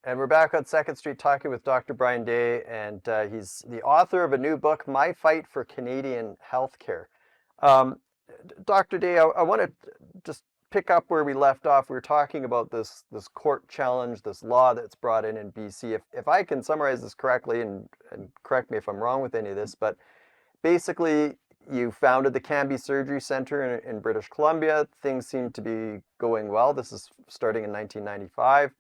And we're back on Second Street talking with Dr. Brian Day, and he's the author of a new book, My Fight for Canadian Healthcare. Um, Dr. Day, I want to just pick up where we left off. We were talking about this court challenge, this law that's brought in BC. If I can summarize this correctly, and correct me if I'm wrong with any of this, but basically you founded the Canby Surgery Center in British Columbia. Things seem to be going well. This is starting in 1995.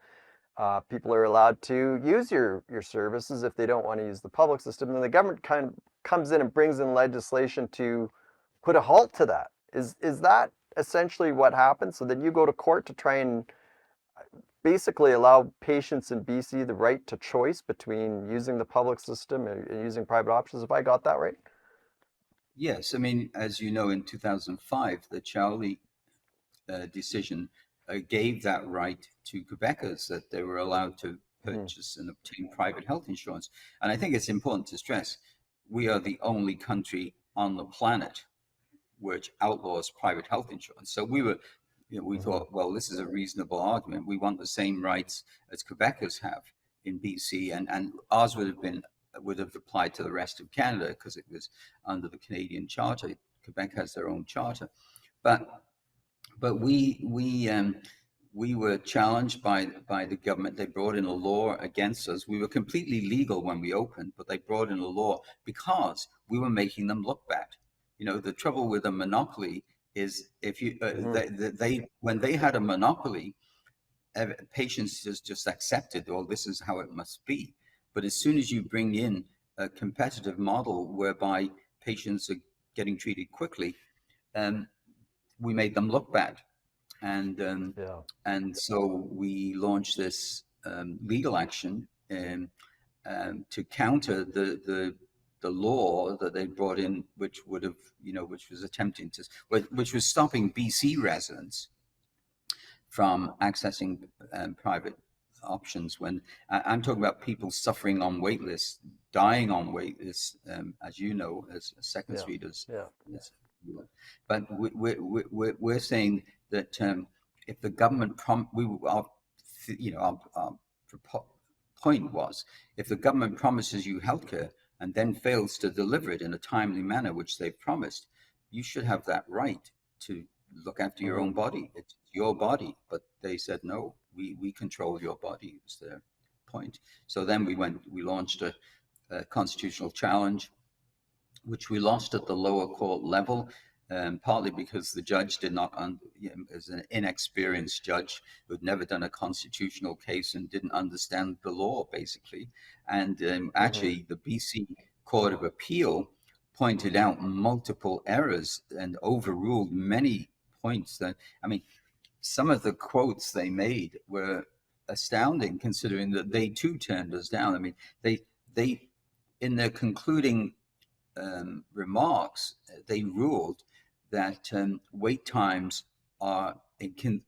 People are allowed to use your services if they don't want to use the public system. And the government kind of comes in and brings in legislation to put a halt to that. Is that essentially what happened? So then you go to court to try and basically allow patients in BC the right to choice between using the public system and using private options, if I got that right? Yes, I mean, as you know, in 2005, the Charlie decision gave that right to Quebecers, that they were allowed to purchase and obtain private health insurance. And I think it's important to stress, we are the only country on the planet which outlaws private health insurance. So we thought, well, this is a reasonable argument. We want the same rights as Quebecers have in BC, and ours would have applied to the rest of Canada because it was under the Canadian Charter. Quebec has their own charter, but we were challenged by the government. They brought in a law against us. We were completely legal when we opened, but they brought in a law because we were making them look bad. You know, the trouble with a monopoly is if you they when they had a monopoly, patients just accepted, well, this is how it must be. But as soon as you bring in a competitive model whereby patients are getting treated quickly, we made them look bad. And so we launched this legal action to counter the law that they brought in, which was attempting to, which was stopping BC residents from accessing private options. When I'm talking about people suffering on wait lists, dying on wait lists, as you know, as Second Street is. But we're saying that if the government our point was, if the government promises you healthcare and then fails to deliver it in a timely manner, which they've promised, you should have that right to look after your own body. It's your body. But they said, no, we control your body, was their point. So then we launched a constitutional challenge, which we lost at the lower court level, partly because the judge did not, as an inexperienced judge who had never done a constitutional case and didn't understand the law, basically. And actually, the BC Court of Appeal pointed out multiple errors and overruled many points. Some of the quotes they made were astounding, considering that they too turned us down. I mean, they in their concluding remarks, they ruled that wait times can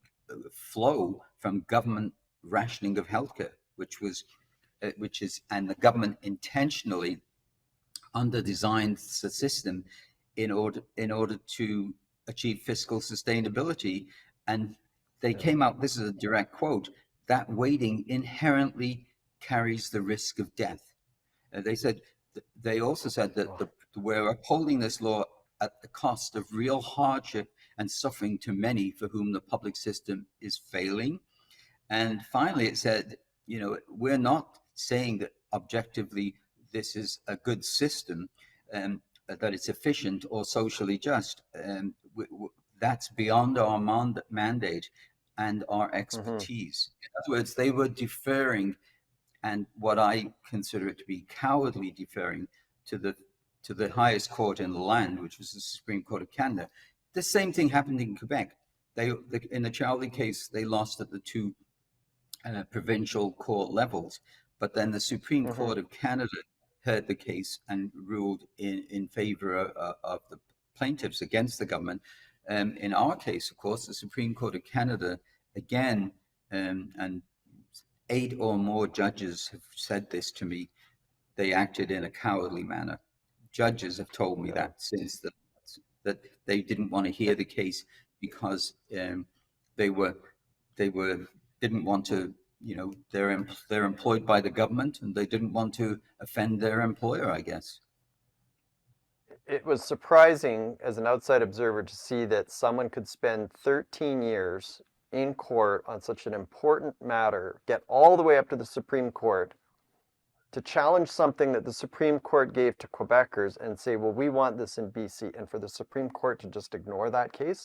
flow from government rationing of healthcare, and the government intentionally under-designed the system in order to achieve fiscal sustainability. And they came out, this is a direct quote, that waiting inherently carries the risk of death. They also said that we're upholding this law at the cost of real hardship and suffering to many for whom the public system is failing. And finally, it said, we're not saying that objectively this is a good system, that it's efficient or socially just. That's beyond our mandate and our expertise. In other words, they were deferring, and what I consider it to be cowardly deferring, to the highest court in the land, which was the Supreme Court of Canada. The same thing happened in Quebec. In the Charlie case, they lost at the two provincial court levels, but then the Supreme Court of Canada heard the case and ruled in favor of the plaintiffs against the government. In our case, of course, the Supreme Court of Canada, again, and 8 or more judges have said this to me, they acted in a cowardly manner. Judges have told me that since that they didn't want to hear the case because they didn't want to you know, they're employed by the government and they didn't want to offend their employer, I guess. It was surprising as an outside observer to see that someone could spend 13 years in court on such an important matter, get all the way up to the Supreme Court to challenge something that the Supreme Court gave to Quebecers and say, well, we want this in BC, and for the Supreme Court to just ignore that case.